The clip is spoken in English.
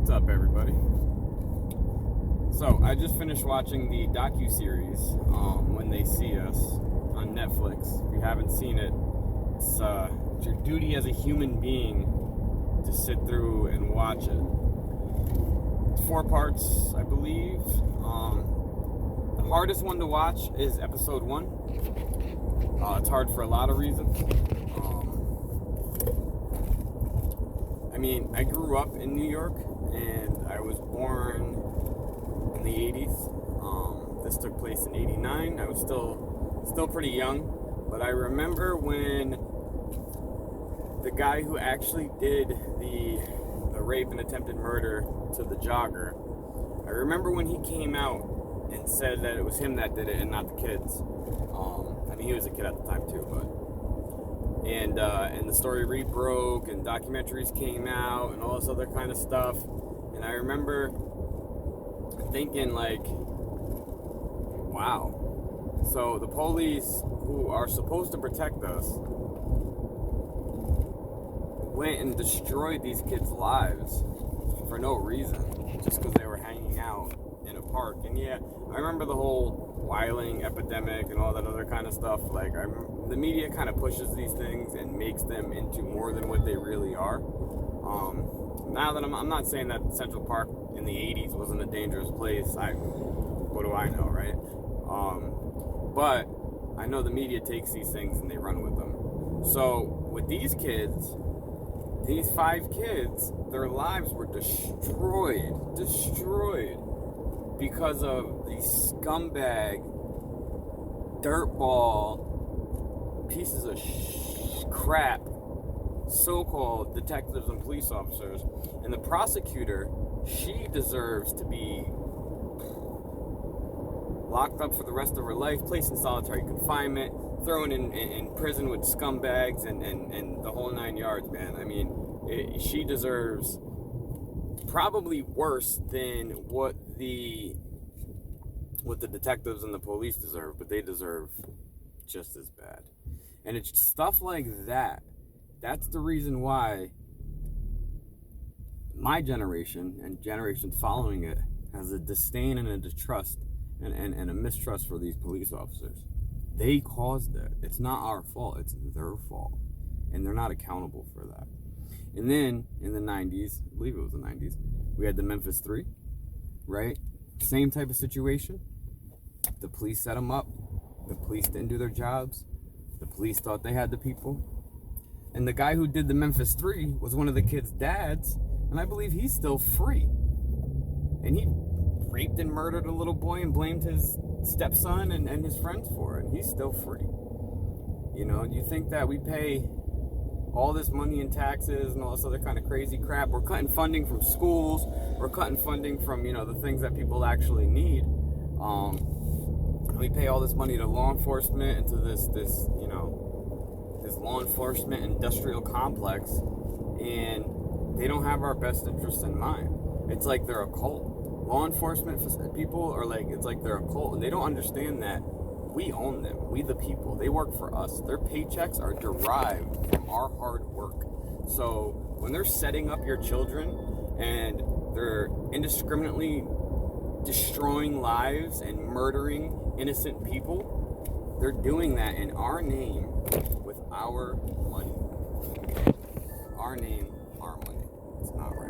What's up, everybody? So, I just finished watching the docu-series, When They See Us, on Netflix. If you haven't seen it, it's your duty as a human being to sit through and watch it. It's 4 parts, I believe. The hardest one to watch is episode 1. It's hard for a lot of reasons. I grew up in New York, and I was born in the 80s. This took place in 89. I was still pretty young, but I remember when the guy who actually did the rape and attempted murder to the jogger, I remember when he came out and said that it was him that did it and not the kids. He was a kid at the time too, but and the story rebroke and documentaries came out and all this other kind of stuff. And I remember thinking, like, wow. So the police, who are supposed to protect us, went and destroyed these kids' lives for no reason, just because they were hanging out in a park. And yeah, I remember the whole wilding epidemic and all that other kind of stuff. Like, the media kind of pushes these things and makes them into more than what they really are. Now that I'm not saying that Central Park in the 80s wasn't a dangerous place. What do I know, right? But I know the media takes these things and they run with them. So with these kids, these 5 kids, their lives were destroyed because of these scumbag, dirtball pieces of crap, so-called detectives and police officers. And the prosecutor, she deserves to be locked up for the rest of her life, placed in solitary confinement, thrown in prison with scumbags and the whole 9 yards, man. She deserves probably worse than what the detectives and the police deserve, but they deserve just as bad. And it's stuff like that. That's the reason why my generation and generations following it has a disdain and a distrust and a mistrust for these police officers. They caused it. It's not our fault. It's their fault. And they're not accountable for that. And then in the 90s, I believe it was the 90s, we had the Memphis 3, right? Same type of situation. The police set them up. The police didn't do their jobs. The police thought they had the people. And the guy who did the Memphis 3 was one of the kids' dads, and I believe he's still free. And he raped and murdered a little boy and blamed his stepson and his friends for it. And he's still free. You know, you think that we pay all this money in taxes and all this other kind of crazy crap. We're cutting funding from schools. We're cutting funding from, the things that people actually need. We pay all this money to law enforcement and to this law enforcement industrial complex, and they don't have our best interests in mind. It's like they're a cult. Law enforcement people are like, it's like they're a cult, and they don't understand that we own them. We the people. They work for us. Their paychecks are derived from our hard work. So when they're setting up your children and they're indiscriminately destroying lives and murdering innocent people, they're doing that in our name with our money. Our name, our money. It's not right.